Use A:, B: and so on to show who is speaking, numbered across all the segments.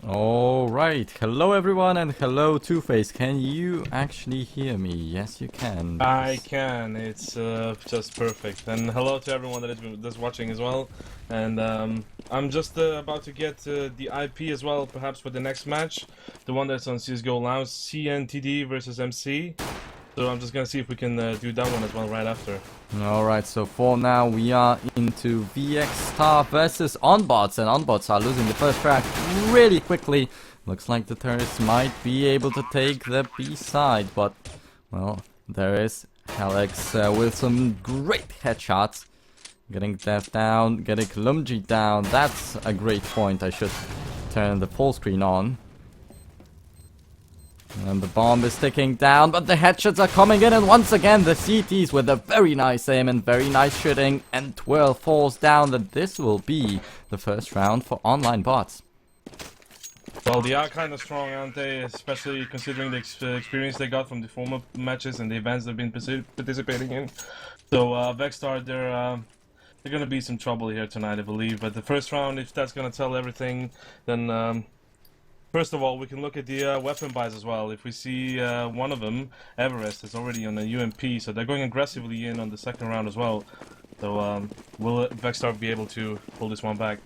A: Alright, hello everyone and hello Two-Face. Can you actually hear me? Yes, you can.
B: I can. It's just perfect. And hello to everyone that's watching as well. And I'm just about to get the IP as well, perhaps for the next match, the one that's on CS:GO Lounge, CNTD versus MC. So I'm just gonna see if we can do that one as well right after.
A: Alright, so for now we are into vexstaR versus OnlineBots, and OnlineBots are losing the first track really quickly. Looks like the terrorists might be able to take the B side, but, well, there is Alex with some great headshots. Getting Death down, getting Lumji down. That's a great point. I should turn the full screen on. And the bomb is ticking down, but the headshots are coming in, and once again the CTs with a very nice aim and very nice shooting, and Twirl falls down. That this will be the first round for OnlineBots.
B: Well, they are kind of strong, aren't they? Especially considering the experience they got from the former matches and the events they've been participating in. So vexstaR, they're gonna be some trouble here tonight, I believe. But the first round, if that's gonna tell everything, then first of all, we can look at the weapon buys as well. If we see one of them, Everest, is already on the UMP, so they're going aggressively in on the second round as well. So will vexstaR be able to pull this one back?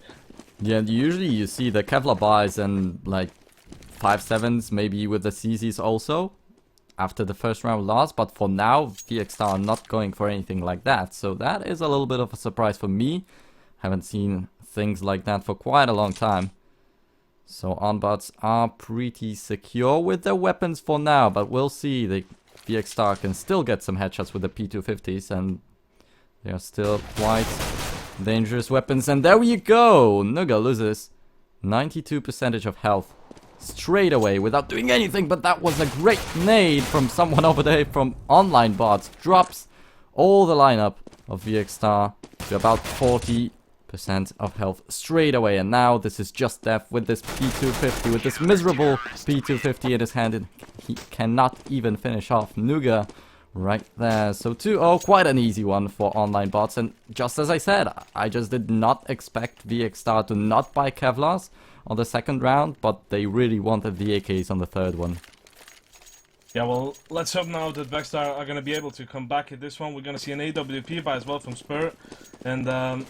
A: Yeah, usually you see the Kevlar buys and like 5.7s, maybe with the CZs also, after the first round loss, but for now, vexstaR are not going for anything like that. So that is a little bit of a surprise for me. Haven't seen things like that for quite a long time. So OnlineBots are pretty secure with their weapons for now, but we'll see. The vexstaR can still get some headshots with the P250s, and they are still quite dangerous weapons. And there we go! Nuga loses 92% of health straight away without doing anything, but that was a great nade from someone over there from OnlineBots. Drops all the lineup of vexstaR to about 40% of health straight away, and now this is just death with this P250, with this miserable P250 in his hand, and he cannot even finish off Nuga right there. So 2-0, quite an easy one for OnlineBots, and just as I said, I just did not expect vexstaR to not buy Kevlars on the second round, but they really wanted the AKs on the third one.
B: Yeah, well, let's hope now that vexstaR are going to be able to come back at this one. We're going to see an AWP buy as well from Spur, and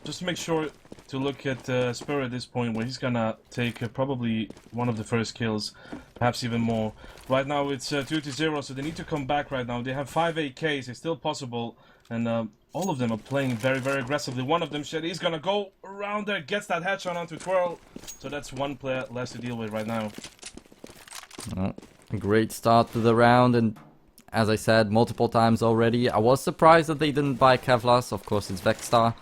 B: just make sure to look at Spur at this point, where he's going to take probably one of the first kills, perhaps even more. Right now it's 2-0, so they need to come back right now. They have 5 AKs, it's still possible, and all of them are playing very, very aggressively. One of them, he's going to go around there, gets that headshot onto Twirl, so that's one player less to deal with right now.
A: A great start to the round, and as I said multiple times already, I was surprised that they didn't buy Kevlars. Of course, it's vexstaR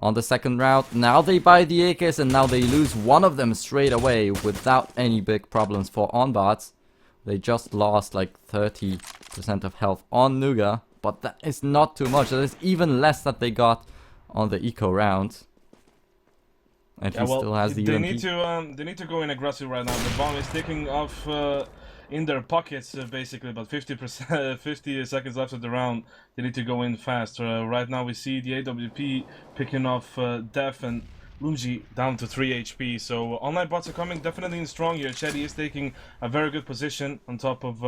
A: on the second round. Now they buy the AKs, and now they lose one of them straight away without any big problems for OnlineBots. They just lost like 30% of health on Nuga, but that is not too much. That is even less that they got on the eco round. And
B: yeah,
A: he still has the
B: they
A: UMP.
B: they need to go in aggressive right now. The bomb is ticking off in their pockets basically, but 50 seconds left of the round. They need to go in fast. Right now we see the AWP picking off Def and Lumji down to 3 HP. So OnlineBots are coming definitely in strong here. Chetty is taking a very good position on top of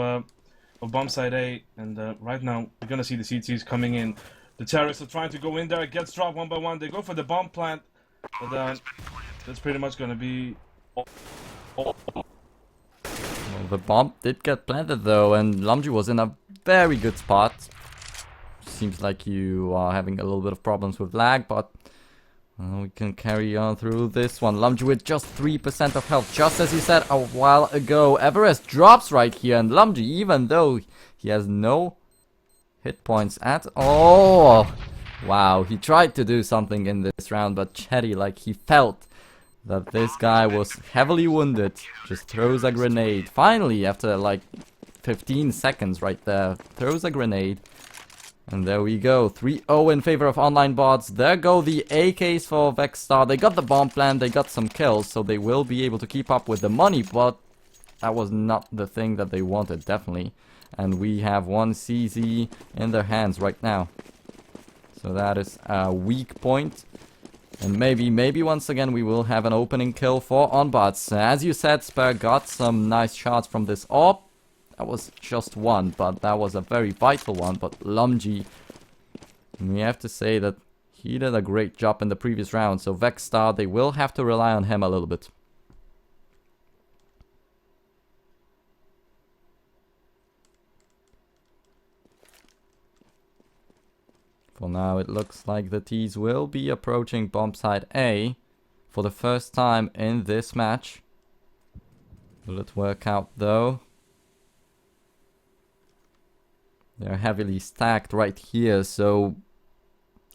B: bomb side A, and right now we're gonna see the CTs coming in. The terrorists are trying to go in there. It gets dropped one by one. They go for the bomb plant, but that's pretty much gonna be.
A: Well, the bomb did get planted though, and Lumji was in a very good spot. Seems like you are having a little bit of problems with lag, but we can carry on through this one. Lumji with just 3% of health, just as he said a while ago. Everest drops right here, and Lumji, even though he has no hit points at all. Wow, he tried to do something in this round, but Chetty, like, he felt that this guy was heavily wounded. Just throws a grenade. Finally, after like 15 seconds right there, throws a grenade. And there we go, 3-0 in favor of OnlineBots. There go the AKs for vexstaR. They got the bomb plant, they got some kills, so they will be able to keep up with the money, but that was not the thing that they wanted, definitely. And we have one CZ in their hands right now. So that is a weak point. And maybe once again we will have an opening kill for OnlineBots. As you said, Spare got some nice shots from this orb. That was just one, but that was a very vital one. But Lumji, we have to say that he did a great job in the previous round. So vexstaR, they will have to rely on him a little bit. For now, it looks like the T's will be approaching bomb site A for the first time in this match. Will it work out though? They're heavily stacked right here, so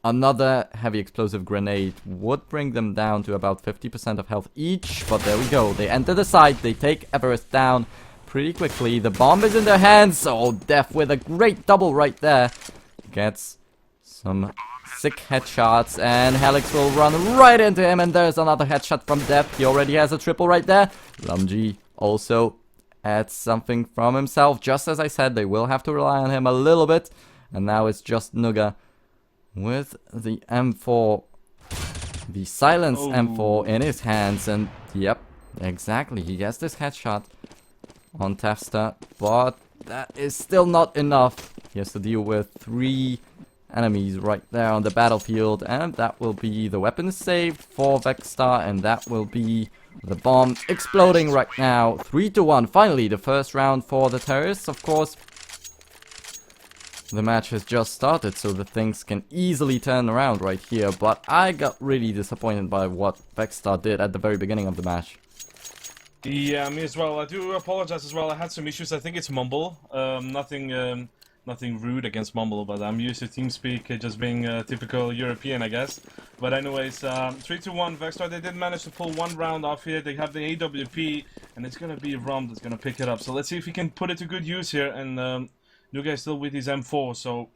A: another heavy explosive grenade would bring them down to about 50% of health each. But there we go. They enter the site. They take Everest down pretty quickly. The bomb is in their hands. Oh, Def with a great double right there. Gets some sick headshots, and Helix will run right into him, and there's another headshot from Def. He already has a triple right there. Lumji also adds something from himself. Just as I said, they will have to rely on him a little bit. And now it's just Nuga with the M4, the silenced M4 in his hands. And yep, exactly, he gets this headshot on vexstaR, but that is still not enough. He has to deal with 3 enemies right there on the battlefield, and that will be the weapon saved for vexstaR, and that will be the bomb exploding right now. 3-1, finally the first round for the terrorists. Of course, the match has just started, so the things can easily turn around right here, but I got really disappointed by what vexstaR did at the very beginning of the match.
B: Yeah, me as well. I do apologize as well. I had some issues. I think it's Mumble. Nothing rude against Mumble, but I'm used to TeamSpeak just being typical European, I guess. But anyways, 3-1 vexstaR. They did manage to pull one round off here. They have the AWP, and it's going to be Rum that's going to pick it up. So let's see if he can put it to good use here. And Nuga is still with his M4, so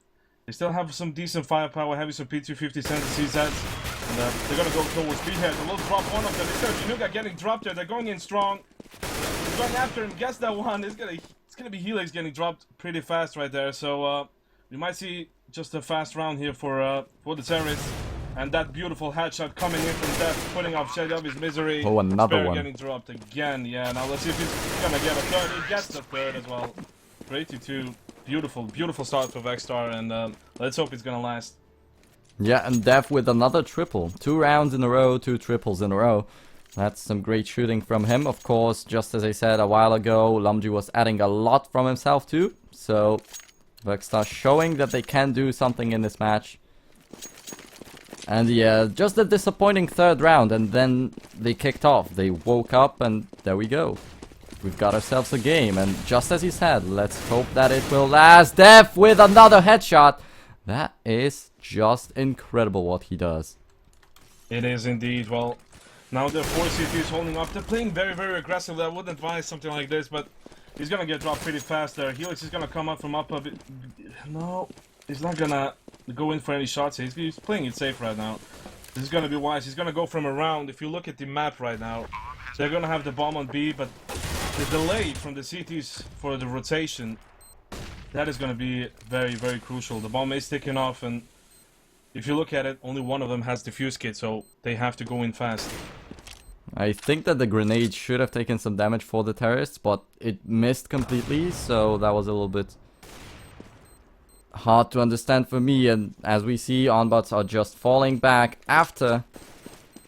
B: they still have some decent firepower, having some P250 sensor CZs. And they're going to go towards B here. They will drop one of them. It's going to be Nuga getting dropped here. They're going in strong. He's going after him. Guess that one. It's going to be Helix getting dropped pretty fast right there. So we might see just a fast round here for the terrorists. And that beautiful headshot coming in from Death, putting off Shady of his misery.
A: Oh, another
B: Spare
A: one.
B: Getting dropped again. Yeah, now let's see if he's going to get a third. He gets the third as well. 3-2. Beautiful start for vexstaR, and let's hope it's going to last.
A: Yeah, and Dev with another triple. 2 rounds in a row, 2 triples in a row. That's some great shooting from him. Of course, just as I said a while ago, Lumji was adding a lot from himself too. So, vexstaR showing that they can do something in this match. And yeah, just a disappointing third round, and then they kicked off. They woke up, and there we go. We've got ourselves a game, and just as he said, let's hope that it will last. Dev with another headshot. That is just incredible what he does.
B: It is indeed. Well, now the 4 CT is holding off. They're playing very aggressive. I wouldn't advise something like this, but he's gonna get dropped pretty fast there. Helix is gonna come up from up a bit. No, he's not gonna go in for any shots. He's playing it safe right now. This is gonna be wise. He's gonna go from around. If you look at the map right now, they're gonna have the bomb on B, but the delay from the CTs for the rotation, that is going to be very crucial. The bomb is ticking off, and if you look at it, only one of them has the fuse kit, so they have to go in fast.
A: I think that the grenade should have taken some damage for the terrorists, but it missed completely, so that was a little bit hard to understand for me. And as we see, OnlineBots are just falling back after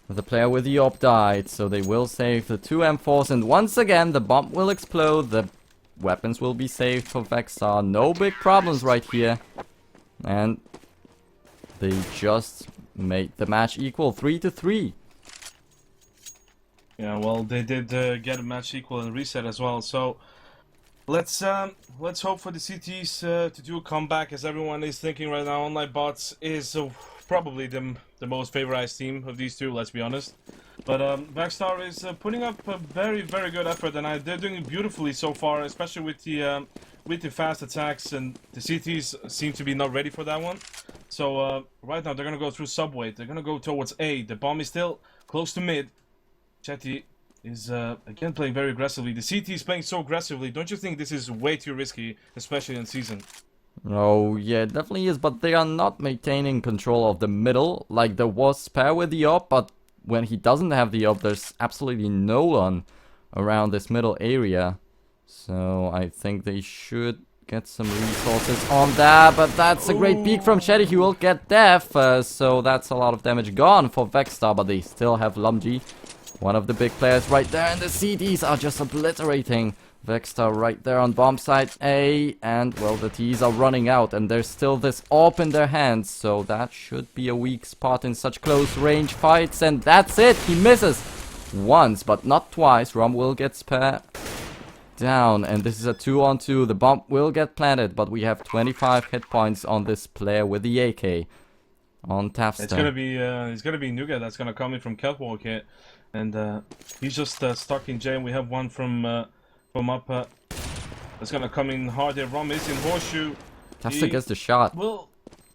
A: the player with the AWP died, so they will save the 2 M4s, and once again the bomb will explode. The weapons will be saved for vexstaR. No big problems right here, and they just made the match equal 3-3.
B: Yeah, well, they did get a match equal and reset as well. So let's hope for the CTs to do a comeback, as everyone is thinking right now. OnlineBots is probably the most favorized team of these two, let's be honest. But vexstaR is putting up a very good effort, and they're doing it beautifully so far, especially with the fast attacks, and the CTs seem to be not ready for that one. So right now they're gonna go through subway. They're gonna go towards A. The bomb is still close to mid. Chetty is again playing very aggressively. The CT is playing so aggressively. Don't you think this is way too risky, especially in season?
A: Oh, yeah, it definitely is, but they are not maintaining control of the middle. Like, there was Spare with the op, but when he doesn't have the op, there's absolutely no one around this middle area. So, I think they should get some resources on that, but that's a great peek from Shetty. He will get death, so that's a lot of damage gone for vexstaR, but they still have Lumji, one of the big players right there, and the CDs are just obliterating vexstaR right there on bomb site A, and well, the Ts are running out, and there's still this AWP in their hands, so that should be a weak spot in such close range fights, and that's it. He misses once, but not twice. Rom will get Spare down, and this is a 2-on-2. The bomb will get planted, but we have 25 hit points on this player with the AK on tafsta.
B: It's gonna be Nuga that's gonna come in from Catwalk here, and he's just stuck in J. And we have one from up. That's gonna come in hard here. Rom is in Horseshoe.
A: tafsta gets the shot.
B: Well,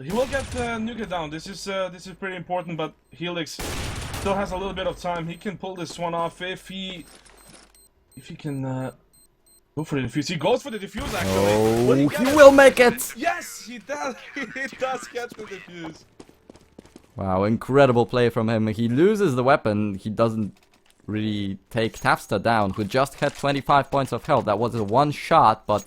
B: he will get Nuga down. This is pretty important, but Helix still has a little bit of time. He can pull this one off if he can. Go for the defuse. He goes for the defuse actually.
A: Oh, he will make it!
B: Yes, he does. He does get the defuse.
A: Wow, incredible play from him. He loses the weapon. He doesn't really take tafsta down, who just had 25 points of health. That was a one shot, but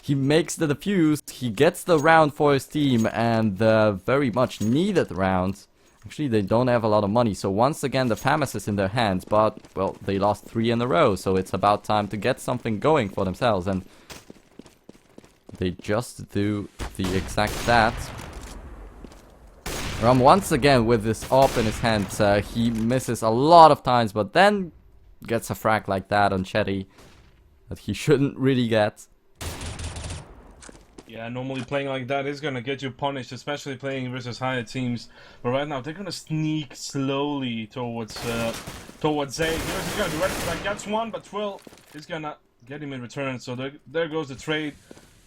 A: he makes the defuse. He gets the round for his team, and the very much needed round. Actually, they don't have a lot of money, so once again the FAMAS is in their hands, but, well, they lost 3 in a row, so it's about time to get something going for themselves, and they just do the exact that. Rom once again with this AWP in his hand, he misses a lot of times, but then gets a frag like that on Chetty that he shouldn't really get.
B: Yeah, normally playing like that is gonna get you punished, especially playing versus higher teams. But right now they're gonna sneak slowly towards A. Here's gonna be ready for that. Gets one, but Twill is gonna get him in return. So there goes the trade.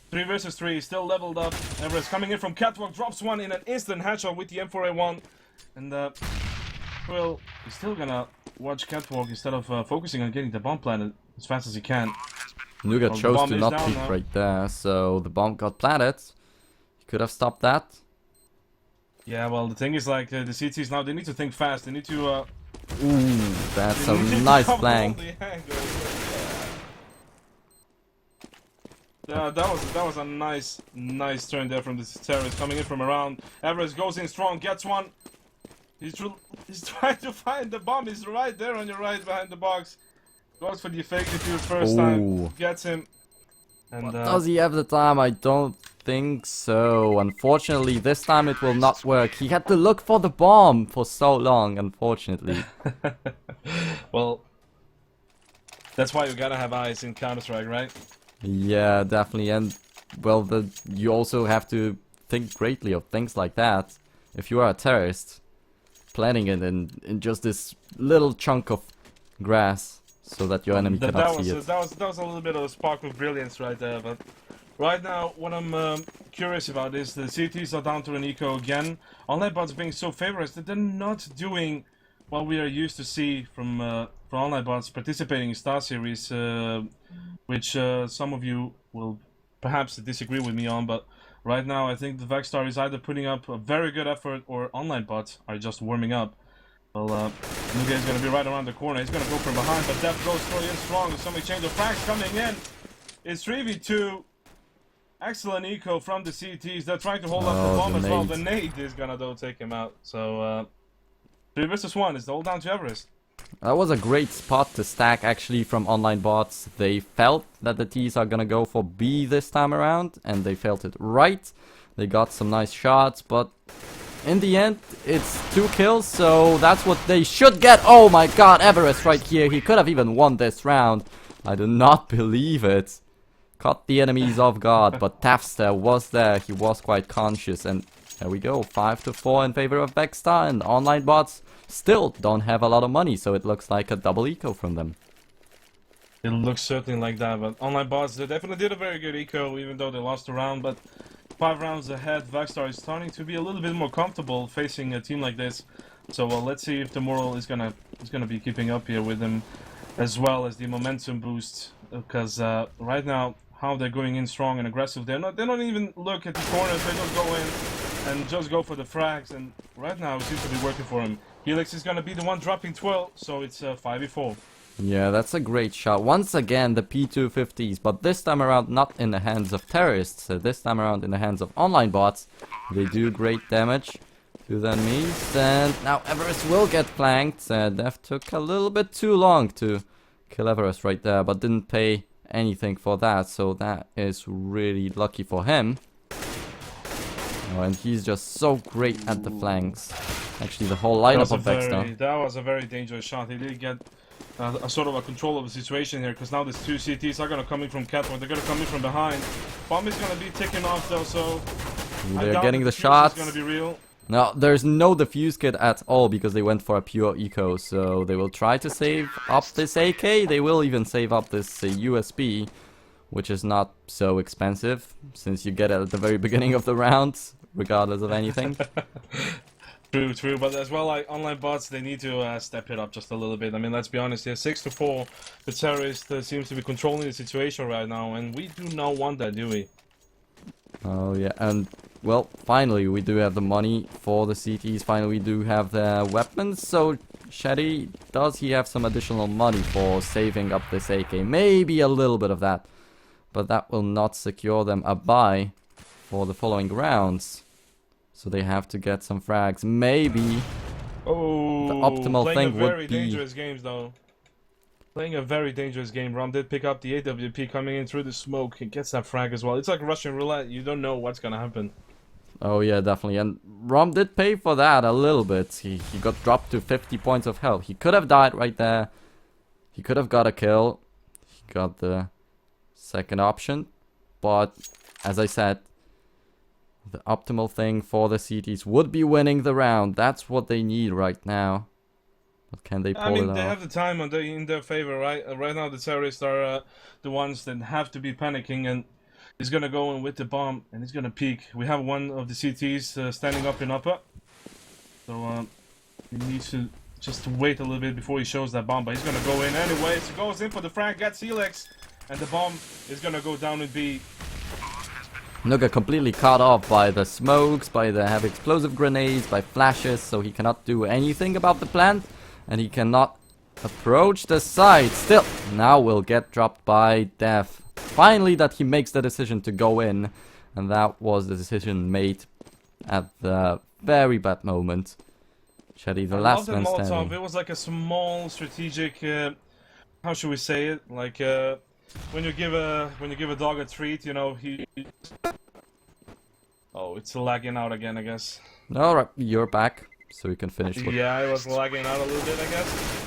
B: 3 versus 3, still leveled up. Everest coming in from Catwalk, drops one in an instant headshot with the M4A1, and Twill is still gonna watch Catwalk instead of focusing on getting the bomb planted as fast as he can.
A: Nuga chose to not peek right there, so the bomb got planted. He could have stopped that.
B: Yeah, well, the thing is, like, the CTs now, they need to think fast. They need to,
A: Ooh, that's a nice flank.
B: Yeah, that was a nice turn there from the terrorist coming in from around. Everest goes in strong, gets one. He's trying to find the bomb. He's right there on your right behind the box. Goes for the fake defuse first time, gets him. And
A: does he have the time? I don't think so. Unfortunately, this time it will not work. He had to look for the bomb for so long, unfortunately.
B: Well, that's why you gotta have eyes in Counter-Strike, right?
A: Yeah, definitely. And, well, you also have to think greatly of things like that. If you are a terrorist, planning it in just this little chunk of grass, so that your enemy cannot see it.
B: That was a little bit of a spark of brilliance right there, but right now what I'm curious about is the CTs are down to an eco again. OnlineBots being so favored that they're not doing what we are used to see from OnlineBots participating in Star Series, which some of you will perhaps disagree with me on, but right now I think the vexstaR is either putting up a very good effort or OnlineBots are just warming up. Well, Nuga is going to be right around the corner. He's going to go from behind, but Def goes straight in strong. There's some exchange of frags coming in. It's 3v2. Excellent eco from the CTs. They're trying to hold up the bomb as well. The nade is going to, though, take him out. So, 3 versus 1 is all down to Everest.
A: That was a great spot to stack, actually, from OnlineBots. They felt that the Ts are going to go for B this time around, and they felt it right. They got some nice shots, but in the end, it's 2 kills, so that's what they should get. Oh my god, Everest right here. He could have even won this round. I do not believe it. Caught the enemies off guard, but tafsta was there. He was quite conscious, and there we go. 5-4 in favor of vexstaR, and OnlineBots still don't have a lot of money, so it looks like a double eco from them.
B: It looks certainly like that, but OnlineBots, they definitely did a very good eco, even though they lost a round, but 5 rounds ahead, vexstaR is starting to be a little bit more comfortable facing a team like this. So let's see if the moral is gonna be keeping up here with him, as well as the momentum boost. Because right now, how they're going in strong and aggressive. They don't even look at the corners. They just go in and just go for the frags. And right now it seems to be working for him. Helix is gonna be the one dropping 12, so it's 5v4.
A: Yeah, that's a great shot. Once again, the P250s, but this time around not in the hands of terrorists. This time around in the hands of online bots. They do great damage to the enemies. And now Everest will get flanked. Death took a little bit too long to kill Everest right there, but didn't pay anything for that. So that is really lucky for him. Oh, and he's just so great at the flanks. Actually, the whole lineup of vexstaR.
B: That was a very dangerous shot. He did get a sort of a control of the situation here, because now these two CTs are going to come in from catwalk. They're going to come in from behind. Bomb is going to be ticking off though, so
A: they're getting the shots.
B: It's going to be real.
A: No, there's no defuse kit at all because they went for a pure eco. So they will try to save up this AK. They will even save up this USB, which is not so expensive since you get it at the very beginning of the round, regardless of anything.
B: True, but as well, like online bots, they need to step it up just a little bit. I mean, let's be honest here, 6-4, the terrorist seems to be controlling the situation right now, and we do not want that, do we?
A: Oh yeah, and well, finally we do have the money for the CTs. Finally, we do have the weapons. So Shetty, does he have some additional money for saving up this AK? Maybe a little bit of that, but that will not secure them a buy for the following rounds. So they have to get some frags. Maybe the optimal thing would be... Playing a very
B: dangerous game, though. Playing a very dangerous game. Rom did pick up the AWP coming in through the smoke. He gets that frag as well. It's like Russian roulette. You don't know what's gonna happen.
A: Oh yeah, definitely. And Rom did pay for that a little bit. He got dropped to 50 points of health. He could have died right there. He could have got a kill. He got the second option. But, as I said, the optimal thing for the CTs would be winning the round. That's what they need right now. But can they pull it off?
B: I mean, they have the time in their favor, right? Right now, the terrorists are the ones that have to be panicking, and he's gonna go in with the bomb, and he's gonna peek. We have one of the CTs standing up in upper, so he needs to just wait a little bit before he shows that bomb. But he's gonna go in anyways. He goes in for the frag, gets Helix, and the bomb is gonna go down in B.
A: Nuga completely cut off by the smokes, by the heavy explosive grenades, by flashes, so he cannot do anything about the plant, and he cannot approach the site. Still, now will get dropped by Death. Finally, that he makes the decision to go in, and that was the decision made at the very bad moment. Shetty, the last man standing.
B: It was like a small strategic, how should we say it? Like when you give a dog a treat, you know, he... Oh, it's lagging out again, I guess.
A: Alright, you're back, so we can finish.
B: Yeah, it was lagging out a little bit, I guess.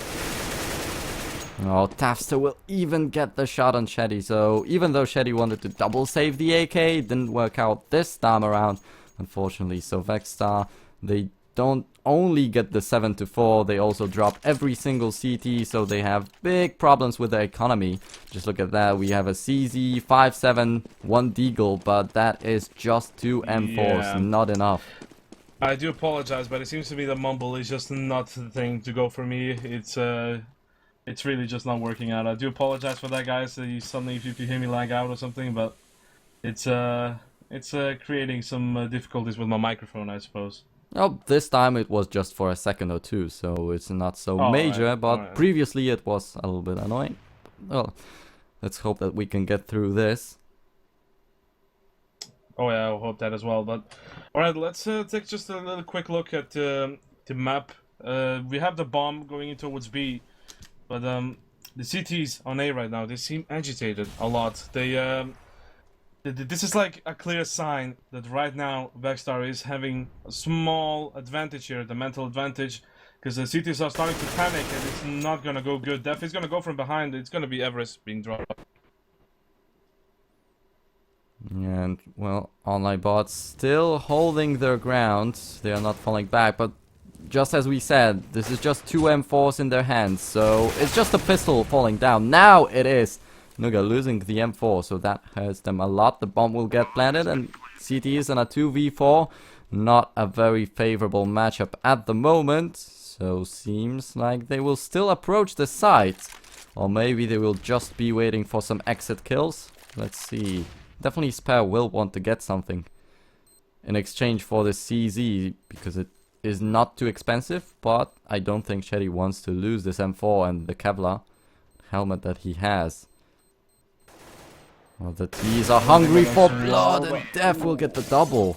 A: Oh, Tafster will even get the shot on Shetty, so even though Shetty wanted to double save the AK, it didn't work out this time around, unfortunately. So vexstaR, they don't only get the 7-4, they also drop every single CT, so they have big problems with their economy. Just look at that, we have a CZ, 5-7, 1 Deagle, but that is just 2 M4s, not enough.
B: I do apologize, but it seems to be the mumble is just not the thing to go for me. It's really just not working out. I do apologize for that, guys. Suddenly, if you hear me lag out or something, but it's creating some difficulties with my microphone, I suppose.
A: Oh, this time it was just for a second or two, so it's not so major, right, but previously it was a little bit annoying. Well, let's hope that we can get through this.
B: Oh yeah, I hope that as well, but... Alright, let's take just a little quick look at the map. We have the bomb going in towards B, but the CTs on A right now, they seem agitated a lot. This is like a clear sign that right now vexstaR is having a small advantage here, the mental advantage, because the CTs are starting to panic and it's not gonna go good. Def is gonna go from behind, it's gonna be Everest being dropped.
A: And, well, OnlineBots still holding their ground. They are not falling back, but just as we said, this is just 2 M4s in their hands, so it's just a pistol falling down. Now it is Nuga losing the M4, so that hurts them a lot. The bomb will get planted, and CT is on a 2v4. Not a very favorable matchup at the moment, so seems like they will still approach the site. Or maybe they will just be waiting for some exit kills. Let's see. Definitely Spare will want to get something in exchange for the CZ because it is not too expensive, but I don't think Shetty wants to lose this M4 and the Kevlar helmet that he has. Well, the T's are hungry for blood, and Death will get the double.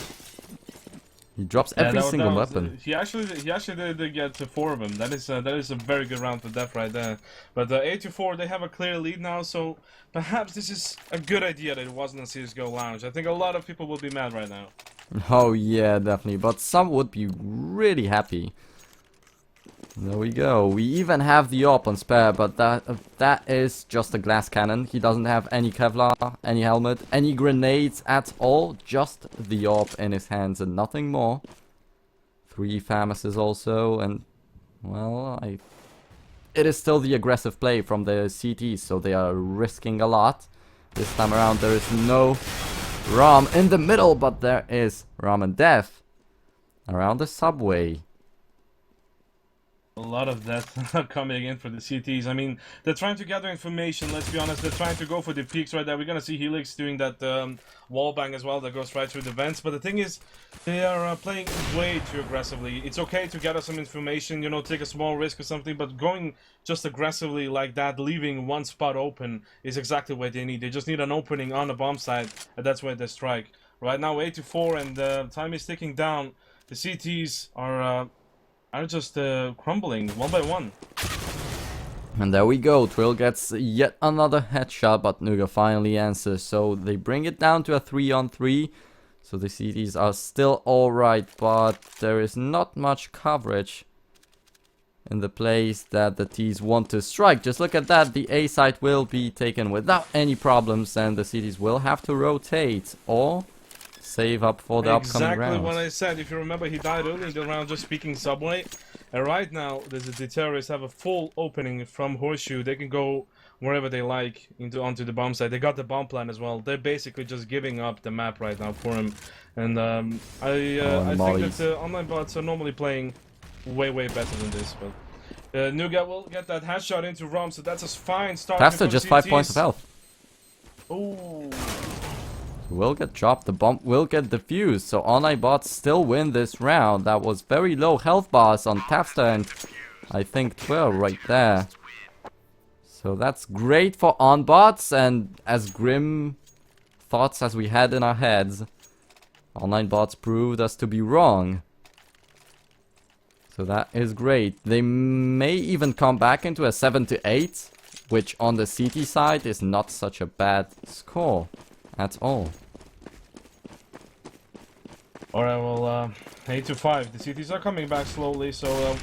A: He drops every single weapon.
B: He actually did get 4 of them. That is a very good round for Death right there. But 8-4, they have a clear lead now, so perhaps this is a good idea that it wasn't a CSGO Lounge. I think a lot of people will be mad right now.
A: Oh yeah, definitely. But some would be really happy. There we go. We even have the AWP on Spare, but that is just a glass cannon. He doesn't have any Kevlar, any helmet, any grenades at all. Just the AWP in his hands and nothing more. 3 FAMASes also, and well, it is still the aggressive play from the CTs, so they are risking a lot. This time around there is no Rom in the middle, but there is Rom and Death around the subway.
B: A lot of that coming in for the CTs. I mean, they're trying to gather information, let's be honest. They're trying to go for the peaks right there. We're going to see Helix doing that wall bang as well that goes right through the vents. But the thing is, they are playing way too aggressively. It's okay to gather some information, you know, take a small risk or something. But going just aggressively like that, leaving one spot open, is exactly what they need. They just need an opening on the bomb side, and that's where they strike. Right now, 8-4, and time is ticking down. The CTs are just crumbling one by one.
A: And there we go. Trill gets yet another headshot, but Nuga finally answers. So they bring it down to a 3-on-3. So the CTs are still alright, but there is not much coverage in the place that the T's want to strike. Just look at that. The A site will be taken without any problems, and the CTs will have to rotate or save up for the upcoming rounds.
B: Exactly what I said. If you remember, he died early in the round just speaking subway. And right now, the terrorists have a full opening from Horseshoe. They can go wherever they like onto the bomb site. They got the bomb plan as well. They're basically just giving up the map right now for him. And I think that OnlineBots are normally playing way better than this. But Nuga will get that headshot into Rom, so that's a fine start.
A: vexstaR just 5 points of health.
B: Oh.
A: Will get dropped, the bomb will get defused, so OnlineBots still win this round. That was very low health bars on vexstaR and I think 12 right there. So that's great for OnBots, and as grim thoughts as we had in our heads, OnlineBots proved us to be wrong. So that is great. They may even come back into a 7-8, which on the CT side is not such a bad score at all.
B: Alright, well, 8-5. The CTs are coming back slowly, so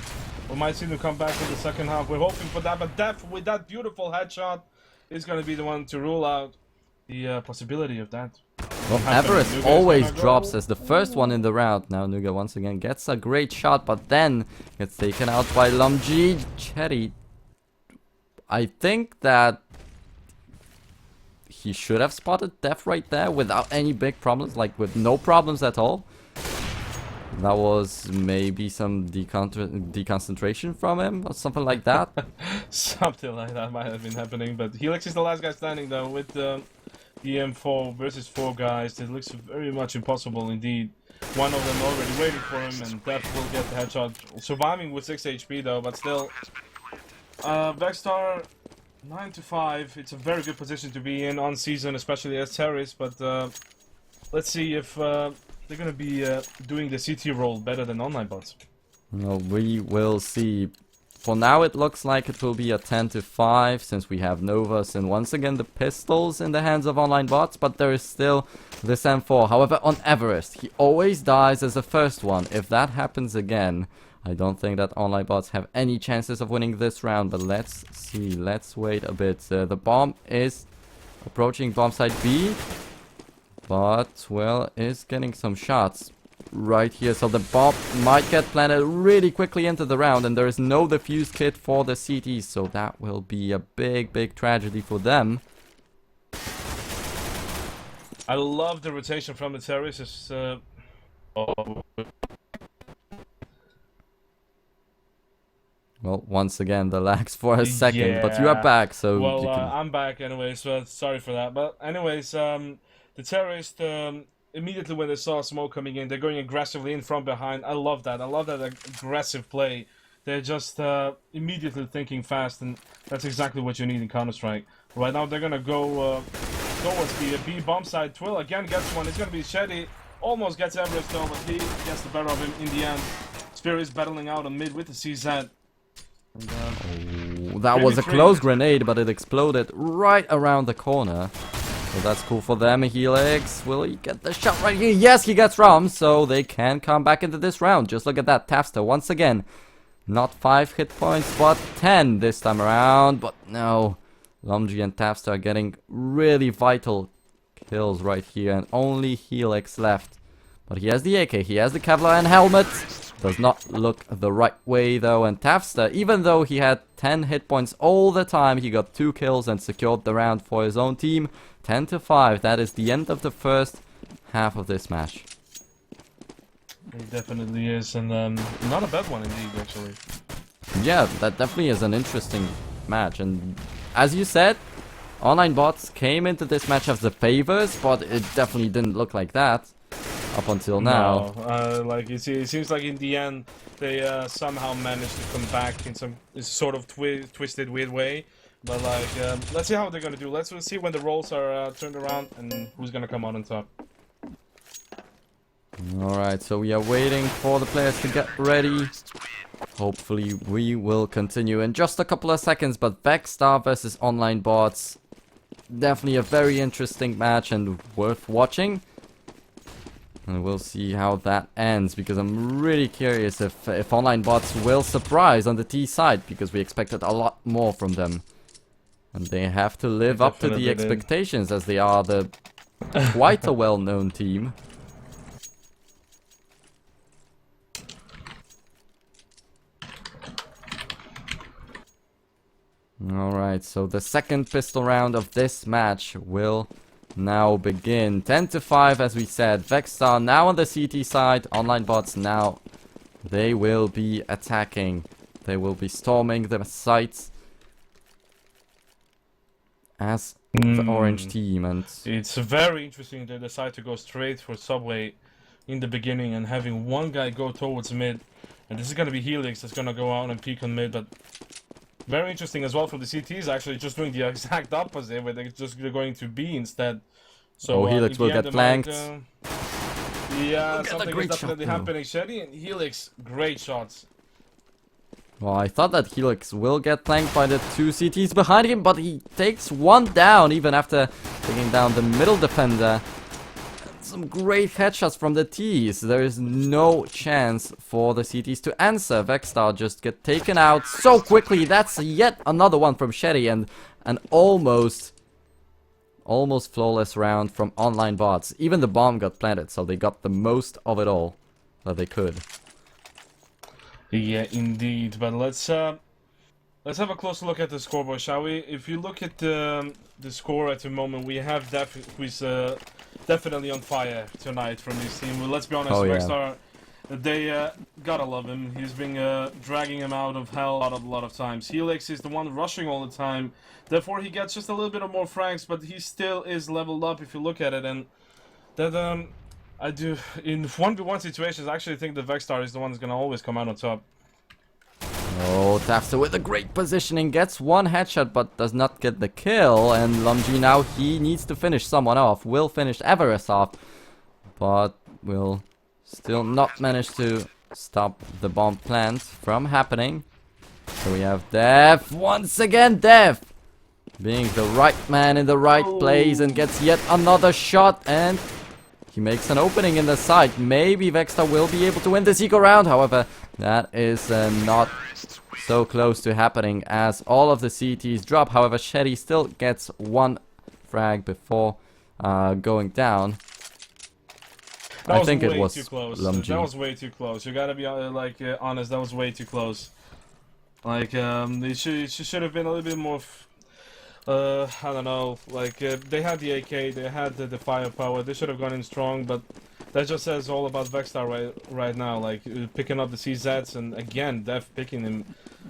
B: we might see them come back in the second half. We're hoping for that, but Def, with that beautiful headshot, is going to be the one to rule out the possibility of that.
A: Well, Everest always drops as the first one in the round. Now Nuga once again gets a great shot, but then gets taken out by Lumji. Cherry, I think that he should have spotted Def right there without any big problems, like with no problems at all. That was maybe some deconcentration from him or something like that.
B: Something like that might have been happening, but Helix is the last guy standing though with the EM4 versus 4 guys. It looks very much impossible indeed. One of them already waiting for him, and Def will get the headshot. Surviving with 6 HP though, but still. vexstaR 9-5. It's a very good position to be in on season, especially as terrorists, but let's see if they're gonna be doing the CT role better than OnlineBots.
A: Well, we will see. For now it looks like it will be a 10-5 since we have Novas and once again the pistols in the hands of OnlineBots, but there is still this M4. However, on Everest, he always dies as the first one. If that happens again, I don't think that OnlineBots have any chances of winning this round, but let's see. Let's wait a bit. The bomb is approaching bomb site B, but, well, is getting some shots right here. So the bomb might get planted really quickly into the round, and there is no defuse kit for the CT, so that will be a big tragedy for them.
B: I love the rotation from the terrorists.
A: Well, once again, the lags for a second, but you are back, so
B: well,
A: you can...
B: I'm back anyway, so sorry for that. But anyways, the terrorists immediately when they saw smoke coming in, they're going aggressively in from behind. I love that. I love that aggressive play. They're just immediately thinking fast, and that's exactly what you need in Counter-Strike. Right now, they're gonna go towards the B bomb side. Twill again gets one. It's gonna be Shetty. Almost gets Everest though, but he gets the better of him in the end. Spear is battling out on mid with the CZ.
A: Oh, that was a close grenade, but it exploded right around the corner. So that's cool for them. Helix, will he get the shot right here? Yes, he gets round, so they can come back into this round. Just look at that. vexstaR once again. Not 5 hit points, but 10 this time around. But no, Lumji and vexstaR getting really vital kills right here. And only Helix left. But he has the AK, he has the Kevlar and helmet. Does not look the right way though, and vexstaR, even though he had 10 hit points all the time, he got 2 kills and secured the round for his own team. 10-5, that is the end of the first half of this match.
B: It definitely is, and not a bad one indeed, actually.
A: Yeah, that definitely is an interesting match, and as you said, OnlineBots came into this match as the favors, but it definitely didn't look like that. Up until now.
B: No, like it seems like in the end they somehow managed to come back in some sort of twisted, weird way. But like, let's see how they're gonna do. Let's see when the roles are turned around and who's gonna come out on top.
A: Alright, so we are waiting for the players to get ready. Hopefully we will continue in just a couple of seconds. But vexstaR versus OnlineBots, definitely a very interesting match and worth watching. And we'll see how that ends, because I'm really curious if OnlineBots will surprise on the T side, because we expected a lot more from them. And they have to live up to the expectations, as they are the quite a well-known team. Alright, so the second pistol round of this match will now begin. 10-5 as we said. vexstaR now on the CT side. OnlineBots now, they will be attacking. They will be storming the sites as the orange team. And
B: it's very interesting they decide to go straight for Subway in the beginning and having one guy go towards mid. And this is going to be Helix that's going to go out and peek on mid, but very interesting as well for the CTs, actually just doing the exact opposite, where they're just going to B instead. So
A: Helix will get flanked.
B: Yeah, something is definitely happening. Shetty and Helix, great shots.
A: Well, I thought that Helix will get flanked by the 2 CTs behind him, but he takes one down even after taking down the middle defender. Some great headshots from the T's. There is no chance for the CTs to answer. vexstaR just get taken out so quickly. That's yet another one from Shetty, and an almost flawless round from OnlineBots. Even the bomb got planted, so they got the most of it all that they could.
B: Yeah, indeed. But let's have a closer look at the scoreboard, shall we? If you look at the score at the moment, we have Def, who's definitely on fire tonight from his team. Well, let's be honest, vexstaR, they gotta love him. He's been dragging him out of hell a lot of times. Helix is the one rushing all the time. Therefore, he gets just a little bit of more frags, but he still is leveled up if you look at it. And that I do in 1v1 situations. I actually think the vexstaR is the one that's gonna always come out on top.
A: Oh, vexstaR with a great positioning, gets one headshot but does not get the kill. And Lumji now, he needs to finish someone off. Will finish Everest off, but will still not manage to stop the bomb plant from happening. So we have Dev, once again Dev, being the right man in the right place, and gets yet another shot, and he makes an opening in the side. Maybe vexstaR will be able to win this eco round, however, that is not so close to happening as all of the CTs drop. However, Shetty still gets one frag before going down. I think it was Lumji.
B: That was way too close. You gotta be honest. That was way too close. Like it should have been a little bit more. I don't know. Like they had the AK, they had the firepower. They should have gone in strong, but that just says all about vexstaR right now. Like picking up the CZs, and again, Def picking him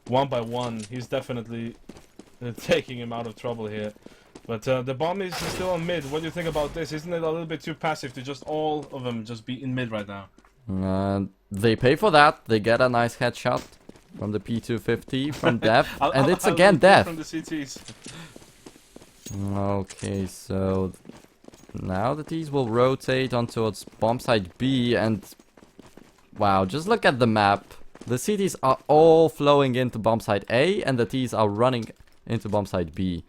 B: one by one. He's definitely taking him out of trouble here. But the bomb is still on mid. What do you think about this? Isn't it a little bit too passive to just all of them just be in mid right now?
A: They pay for that. They get a nice headshot from the P250 from Def, and it's again Def.
B: From the CTs.
A: Okay, so now the T's will rotate on towards bomb site B, and wow, just look at the map. The CTs are all flowing into bomb site A, and the T's are running into bomb site B.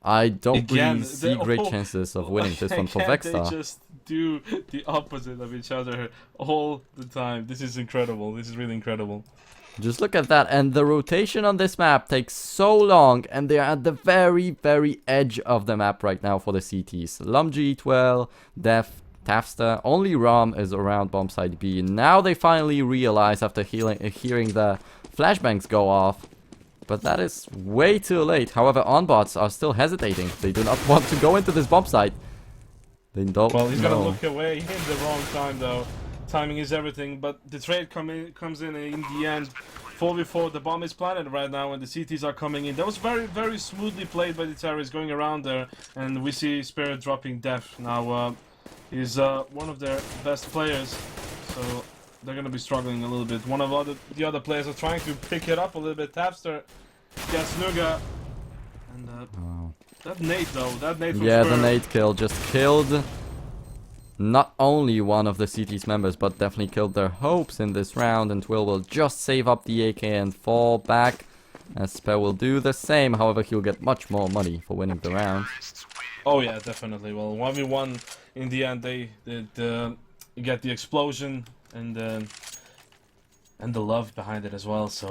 A: I don't really see great chances of winning this one for vexstaR.
B: They just do the opposite of each other all the time. This is incredible. This is really incredible.
A: Just look at that, and the rotation on this map takes so long, and they're at the very, very edge of the map right now for the CTs. LumG12, Def, vexstaR, only Rom is around bomb site B. Now they finally realize after hearing the flashbangs go off, but that is way too late. However, OnlineBots are still hesitating. They do not want to go into this bomb site. They don't
B: Well, he's
A: know.
B: gonna look away in the wrong time though. Timing is everything, but the trade comes in the end. 4v4, the bomb is planted right now, and the CTs are coming in. That was very, very smoothly played by the terrorists going around there, and we see Spirit dropping Def. Now, he's one of their best players, so they're gonna be struggling a little bit. One of the other players are trying to pick it up a little bit. vexstaR gets Nuga, and that nade though, that nade from
A: Yeah,
B: Spirit.
A: the nade kill just killed not only one of the CT's members, but definitely killed their hopes in this round, and Twill will just save up the AK and fall back, as Spare will do the same. However, he'll get much more money for winning the round.
B: Oh yeah, definitely. Well, 1v1 in the end, they get the explosion and the love behind it as well. So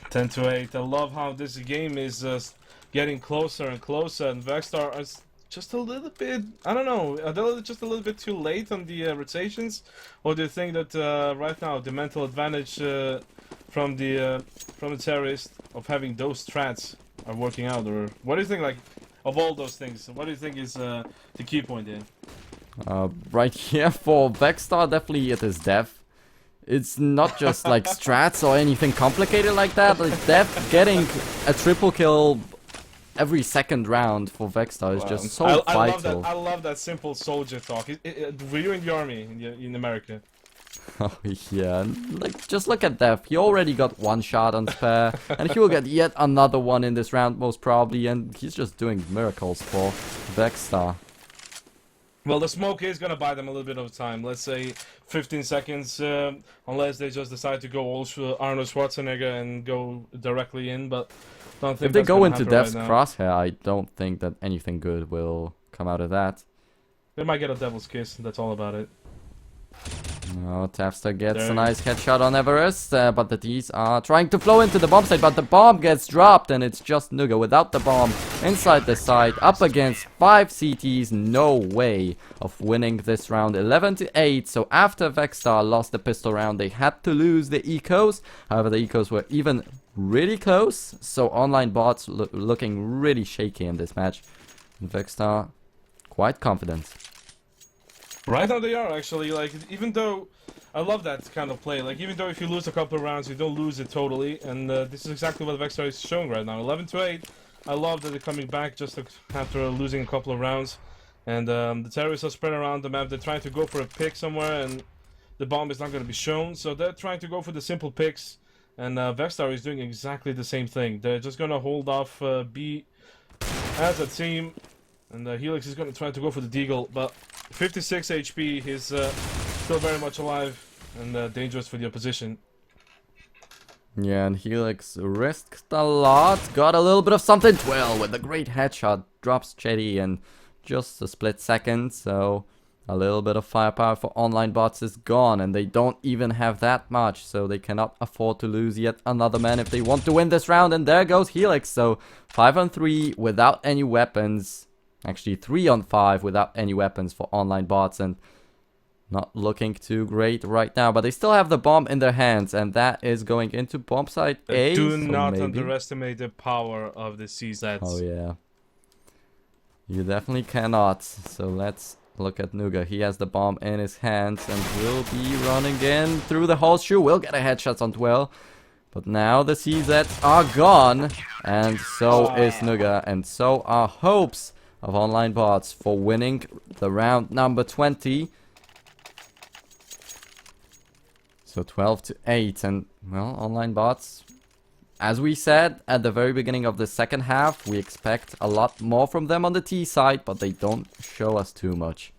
B: 10-8. I love how this game is getting closer and closer, and vexstaR is just a little bit, I don't know, just a little bit too late on the rotations, or do you think that right now the mental advantage from the terrorist of having those strats are working out, or what do you think? Like, of all those things, what do you think is the key point here?
A: Right here for vexstaR, definitely it is Def. It's not just like strats or anything complicated like that. Like Def getting a triple kill every second round for vexstaR is just so vital.
B: I love that simple soldier talk. Were you in the army in America?
A: Oh yeah, like just look at Def. He already got one shot on Spare, and he will get yet another one in this round most probably, and he's just doing miracles for vexstaR.
B: Well, the smoke is gonna buy them a little bit of time. Let's say 15 seconds, unless they just decide to go all Arnold Schwarzenegger and go directly in. But don't think
A: if they go into
B: Def's
A: right crosshair, I don't think that anything good will come out of that.
B: They might get a devil's kiss. That's all about it.
A: No, vexstaR gets a nice headshot on Everest, but the T's are trying to flow into the bomb site, but the bomb gets dropped, and it's just Nuga without the bomb inside the site, up against 5 CTs. No way of winning this round, 11-8. So after vexstaR lost the pistol round, they had to lose the ecos. However, the ecos were even really close, so OnlineBots looking really shaky in this match. vexstaR quite confident.
B: Right now they are actually, like, even though I love that kind of play, like even though if you lose a couple of rounds, you don't lose it totally, and this is exactly what vexstaR is showing right now. 11-8. I love that they're coming back just after losing a couple of rounds, and the terrorists are spread around the map. They're trying to go for a pick somewhere, and the bomb is not going to be shown, so they're trying to go for the simple picks, and vexstaR is doing exactly the same thing. They're just going to hold off B as a team, and Helix is going to try to go for the deagle, but 56 HP, he's still very much alive and dangerous for the opposition.
A: Yeah, and Helix risked a lot, got a little bit of something. Well, with a great headshot, drops Chetty in just a split second, so a little bit of firepower for OnlineBots is gone, and they don't even have that much, so they cannot afford to lose yet another man if they want to win this round, and there goes Helix. So 5-on-3 without any weapons. Actually 3-on-5 without any weapons for OnlineBots, and not looking too great right now, but they still have the bomb in their hands, and that is going into bomb site A.
B: Do not underestimate the power of the CZs.
A: Oh yeah, you definitely cannot. So let's look at Nuga. He has the bomb in his hands and will be running in through the horseshoe. Will get a headshot on Dwell. But now the CZs are gone. And so is Nuga. And so are hopes of OnlineBots for winning the round number 20. So 12-8. And, well, OnlineBots, as we said at the very beginning of the second half, we expect a lot more from them on the T side, but they don't show us too much.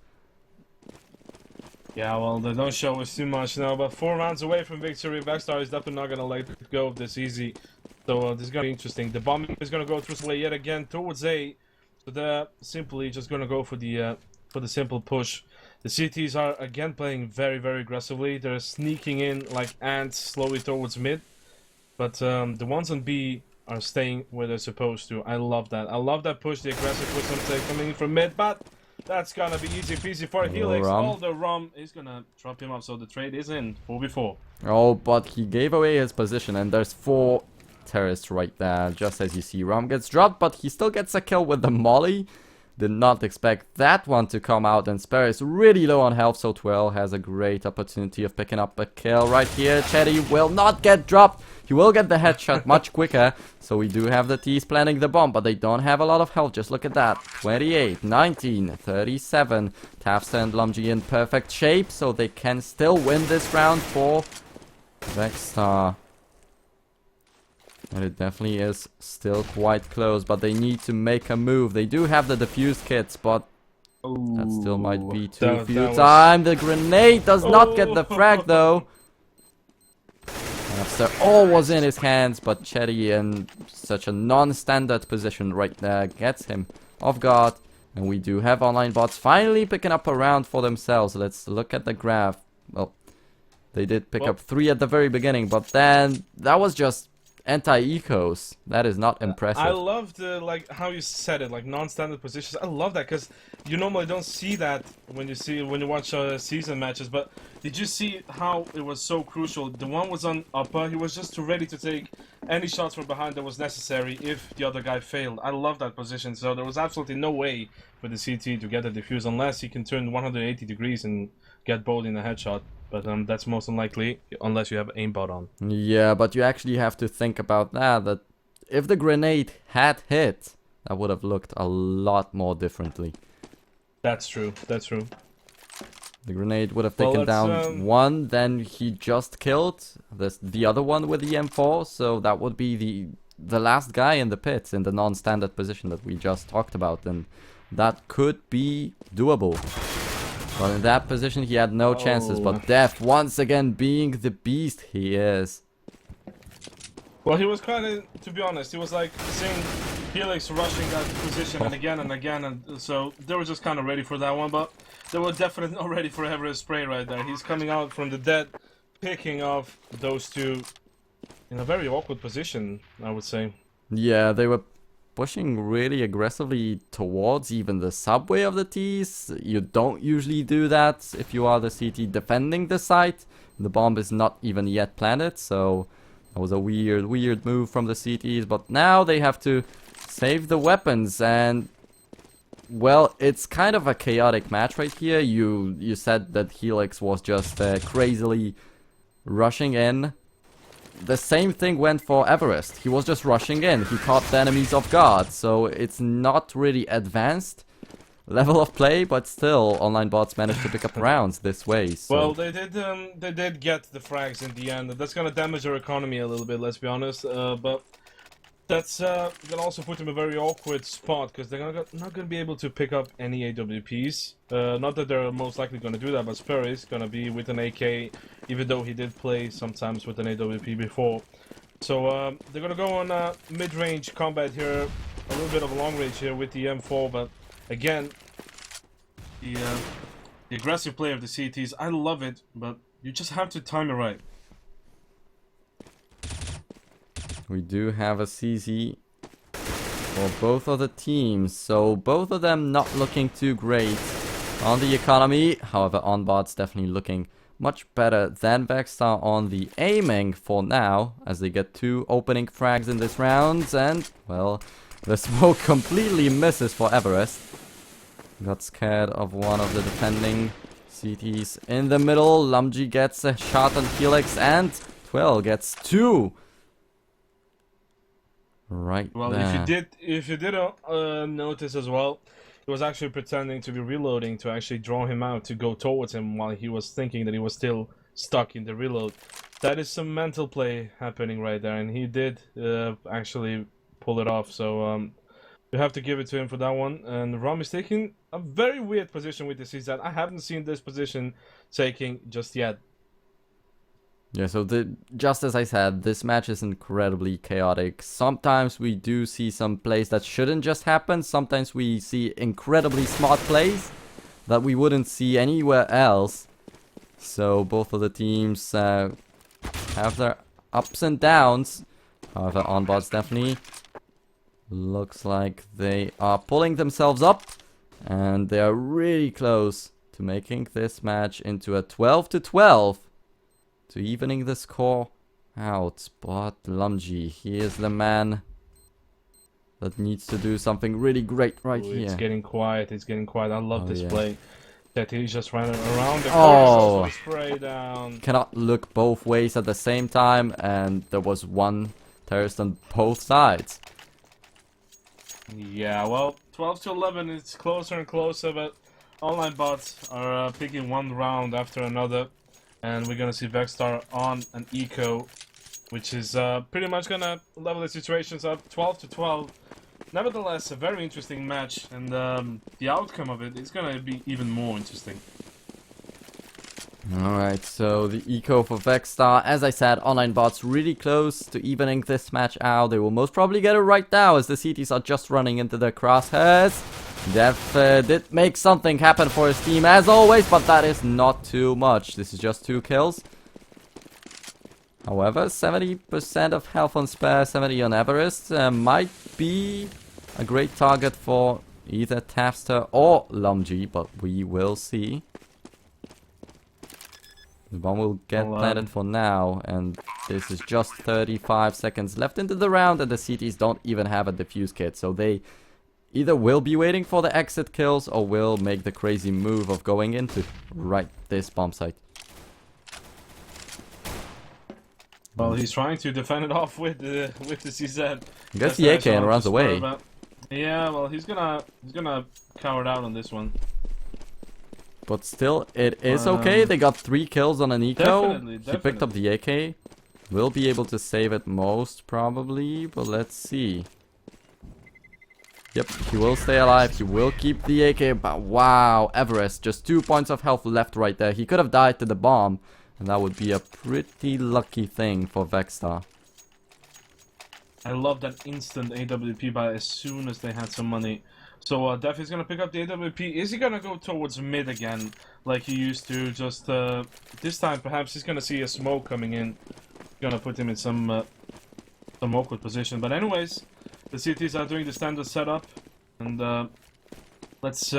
B: Yeah, well, they don't show us too much now, but 4 rounds away from victory. vexstaR is definitely not going to let go of this easy. So this is going to be interesting. The bomb is going to go through yet again towards A. So they're simply just going to go for the simple push. The CTs are again playing very, very aggressively. They're sneaking in like ants slowly towards mid. But the ones on B are staying where they're supposed to. I love that. I love that push, the aggressive push coming in from mid, but that's gonna be easy peasy for Helix. All the rum is gonna drop him up, so the trade is in 4v4.
A: Oh, but he gave away his position, and there's 4 terrorists right there. Just as you see, Rum gets dropped, but he still gets a kill with the molly. Did not expect that one to come out, and Spare is really low on health, so Twirl has a great opportunity of picking up a kill right here. Chetty will not get dropped. He will get the headshot much quicker, so we do have the T's planning the bomb, but they don't have a lot of health. Just look at that. 28, 19, 37. Tafsa and Lumji in perfect shape, so they can still win this round for vexstaR. And it definitely is still quite close, but they need to make a move. They do have the defuse kits, but that still might be too few time. The grenade does not get the frag, though. After all was in his hands, but Chetty in such a non-standard position right there gets him off guard. And we do have OnlineBots finally picking up a round for themselves. Let's look at the graph. Well, they did pick up 3 at the very beginning, but then that was just anti-ecos. That is not impressive.
B: I love the how you said it, like non-standard positions. I love that because you normally don't see that when you watch season matches. But did you see how it was so crucial? The one was on upper. He was just ready to take any shots from behind that was necessary if the other guy failed. I love that position. So there was absolutely no way for the CT to get a defuse unless he can turn 180 degrees and get bold in a headshot. But that's most unlikely, unless you have aimbot on.
A: Yeah, but you actually have to think about that if the grenade had hit, that would have looked a lot more differently.
B: That's true, that's true.
A: The grenade would have taken down one, then he just killed the other one with the M4, so that would be the last guy in the pits in the non-standard position that we just talked about, and that could be doable. But in that position, he had no chances. But Def, once again, being the beast he is.
B: Well, he was kind of, to be honest, he was like seeing Helix rushing that position and again, and so they were just kind of ready for that one. But they were definitely not ready for Everest spray right there. He's coming out from the dead, picking off those two in a very awkward position, I would say.
A: Yeah, they were pushing really aggressively towards even the subway of the T's. You don't usually do that if you are the CT defending the site. The bomb is not even yet planted, so that was a weird move from the CTs. But now they have to save the weapons, and well, it's kind of a chaotic match right here. You said that Helix was just crazily rushing in. The same thing went for Everest. He was just rushing in. He caught the enemies off guard. So it's not really advanced level of play, but still, OnlineBots managed to pick up rounds this way. So.
B: Well, they did get the frags in the end. That's gonna damage their economy a little bit, let's be honest. But that's gonna also put them in a very awkward spot because they're not gonna be able to pick up any AWPs. Not that they're most likely gonna do that, but Spur is gonna be with an AK, even though he did play sometimes with an AWP before. So they're gonna go on mid-range combat here, a little bit of a long range here with the M4, but again, the aggressive play of the CTs, I love it, but you just have to time it right.
A: We do have a CZ for both of the teams, so both of them not looking too great on the economy. However, OnBots definitely looking much better than vexstaR on the aiming for now, as they get 2 opening frags in this round, and, well, the smoke completely misses for Everest. Got scared of one of the defending CTs in the middle. Lumji gets a shot on Helix and Twill gets 2. Right
B: Well,
A: there.
B: if you did notice as well, he was actually pretending to be reloading to actually draw him out to go towards him while he was thinking that he was still stuck in the reload. That is some mental play happening right there, and he did actually pull it off. So you have to give it to him for that one. And Rom is taking a very weird position with the CZ. I haven't seen this position taking just yet.
A: Yeah, so just as I said, this match is incredibly chaotic. Sometimes we do see some plays that shouldn't just happen. Sometimes we see incredibly smart plays that we wouldn't see anywhere else. So both of the teams have their ups and downs. However, OnlineBots definitely looks like they are pulling themselves up. And they are really close to making this match into a 12-12. To evening the score out. But Lumji, he is the man that needs to do something really great right here.
B: It's getting quiet, it's getting quiet. I love this play. That he's just running around the
A: Oh,
B: spray down.
A: Cannot look both ways at the same time, and there was one terrorist on both sides.
B: Yeah, well, 12-11, it's closer and closer, but OnlineBots are picking one round after another. And we're gonna see vexstaR on an eco, which is pretty much gonna level the situations up 12-12. Nevertheless, a very interesting match, and the outcome of it is gonna be even more interesting.
A: Alright, so the eco for vexstaR. As I said, OnlineBots really close to evening this match out. They will most probably get it right now as the CTs are just running into their crosshairs. Def did make something happen for his team as always, but that is not too much. This is just 2 kills. However, 70% of health on Spare, 70 on Everest might be a great target for either vexstaR or Lumji, but we will see. The bomb will get planted for now, and this is just 35 seconds left into the round, and the CTs don't even have a defuse kit, so they either will be waiting for the exit kills or will make the crazy move of going into right this bomb site.
B: Well, he's trying to defend it off with the CZ.
A: He gets the AK and runs away.
B: Yeah, well, he's gonna cower out on this one.
A: But still, it is okay. They got 3 kills on an eco.
B: Definitely.
A: He picked up the AK. Will be able to save it most probably, but let's see. Yep, he will stay alive. He will keep the AK. But wow, Everest, just 2 points of health left right there. He could have died to the bomb, and that would be a pretty lucky thing for vexstaR.
B: I love that instant AWP buy as soon as they had some money. So Def is gonna pick up the AWP. Is he gonna go towards mid again, like he used to? Just this time, perhaps he's gonna see a smoke coming in. Gonna put him in some awkward position. But anyways, the CTs are doing the standard setup, and let's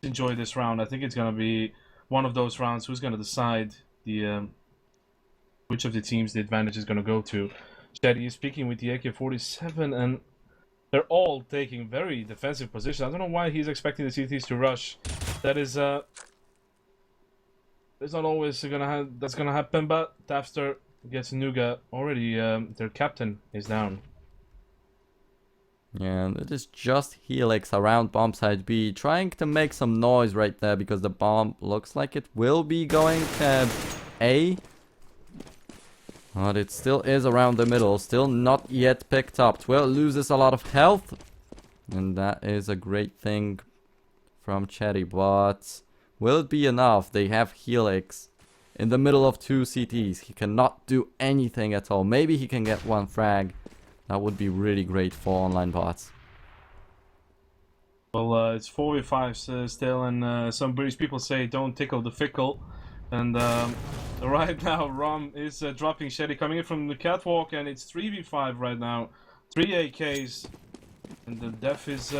B: enjoy this round. I think it's gonna be one of those rounds. Who's gonna decide the which of the teams the advantage is gonna go to? Shady is speaking with the AK-47, and they're all taking very defensive positions. I don't know why he's expecting the CTs to rush. That is it's not always that's gonna happen. But vexstaR gets Nuga already. Their captain is down.
A: Yeah, and it is just Helix around bomb site B, trying to make some noise right there because the bomb looks like it will be going A. But it still is around the middle, still not yet picked up. Twill loses a lot of health, and that is a great thing from Chetty, but will it be enough? They have Helix in the middle of 2 CTs. He cannot do anything at all. Maybe he can get 1 frag. That would be really great for OnlineBots.
B: Well, it's 4v5 still, and some British people say don't tickle the fickle. And right now, Rom is dropping Shady coming in from the catwalk, and it's 3v5 right now. 3 AKs, and the Def is...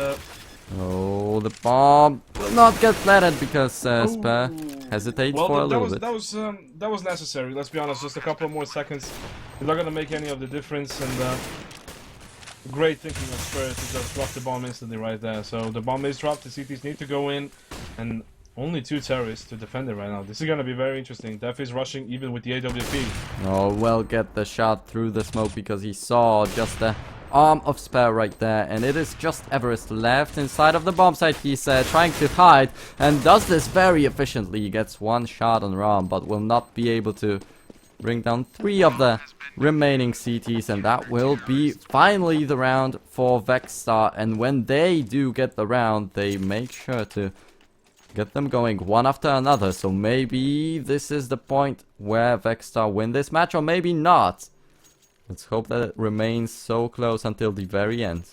A: Oh, the bomb will not get planted because Spare hesitates for a little bit.
B: That was necessary, let's be honest. Just a couple of more seconds. It's not going to make any of the difference, and Great thinking of Spurs to just drop the bomb instantly right there. So the bomb is dropped, the CTs need to go in, and only 2 terrorists to defend it right now. This is gonna be very interesting. Def is rushing even with the AWP.
A: Oh, well, get the shot through the smoke because he saw just the arm of spare right there. And it is just Everest left inside of the bomb site. He's trying to hide and does this very efficiently. He gets 1 shot on Ram, but will not be able to bring down 3 of the remaining CTs, and that will be finally the round for vexstaR. And when they do get the round, they make sure to get them going one after another. So maybe this is the point where vexstaR win this match, or maybe not. Let's hope that it remains so close until the very end.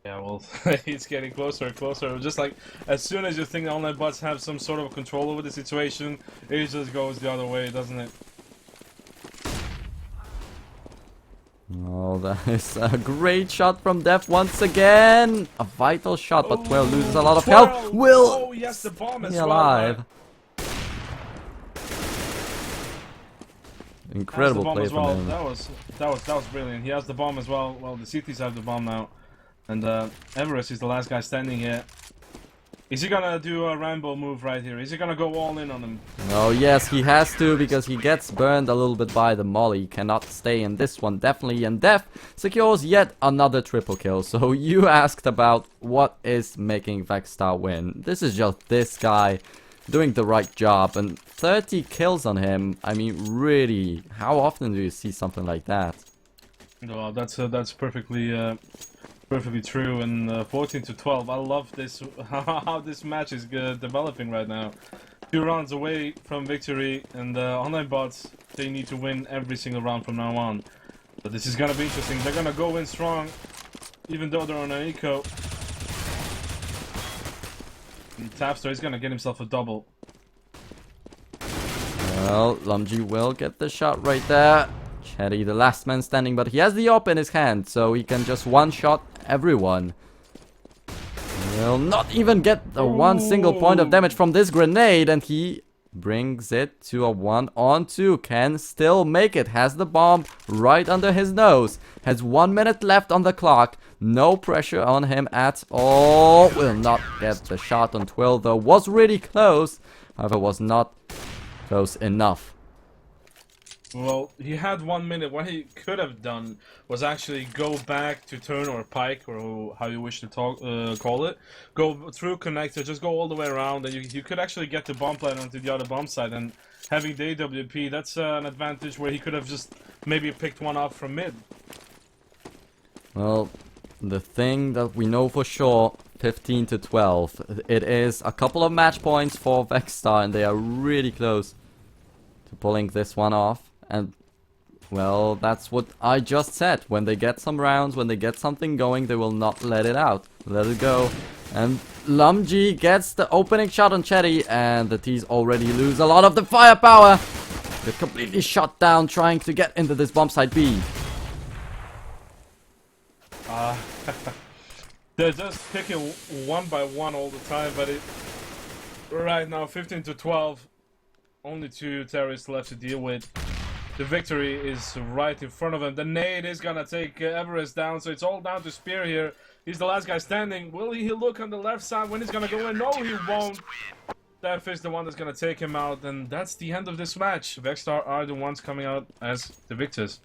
B: Yeah, well, it's getting closer and closer. Just like, as soon as you think the OnlineBots have some sort of control over the situation, it just goes the other way, doesn't it?
A: Oh, that is a great shot from Def once again. A vital shot, but Twirl loses a lot of health. Will
B: oh yes, the bomb as
A: stay
B: well.
A: alive. Incredible play from him.
B: That was brilliant. He has the bomb as well. Well, the CTs have the bomb now, and Everest is the last guy standing here. Is he gonna do a Rambo move right here? Is he gonna go all in on him?
A: Oh yes, he has to, because he gets burned a little bit by the molly. He cannot stay in this one, definitely. And Def secures yet another triple kill. So you asked about what is making vexstaR win. This is just this guy doing the right job, and 30 kills on him. I mean, really, how often do you see something like that?
B: Well, that's perfectly perfectly true. And 14 to 12. I love this how this match is developing right now. 2 rounds away from victory, and OnlineBots, they need to win every single round from now on. But this is gonna be interesting. They're gonna go in strong, even though they're on an eco. And vexstaR is gonna get himself a double.
A: Well, Lumji will get the shot right there. Chetty, the last man standing, but he has the AWP in his hand, so he can just one-shot everyone. Will not even get the one single point of damage from this grenade, and he brings it to a 1-on-2. Can still make it. Has the bomb right under his nose. Has 1 minute left on the clock. No pressure on him at all. Will not get the shot on Twill, though. Was really close. However, was not close enough.
B: Well, he had 1 minute. What he could have done was actually go back to turn or pike, or how you wish to call it. Go through connector, just go all the way around, and you could actually get the bomb plant onto the other bomb side. And having the AWP, that's an advantage where he could have just maybe picked one up from mid.
A: Well, the thing that we know for sure, 15 to 12. It is a couple of match points for vexstaR, and they are really close to pulling this one off. And, well, that's what I just said. When they get some rounds, when they get something going, they will not let it out. Let it go. And Lumji gets the opening shot on Chetty, and the T's already lose a lot of the firepower. They're completely shot down trying to get into this bomb site B.
B: They're just picking one by one all the time, but right now 15 to 12, only 2 terrorists left to deal with. The victory is right in front of him. The nade is gonna take Everest down, so it's all down to Spear here. He's the last guy standing. Will he look on the left side when he's gonna go in? No, he won't. Def is the one that's gonna take him out, and that's the end of this match. vexstaR are the ones coming out as the victors.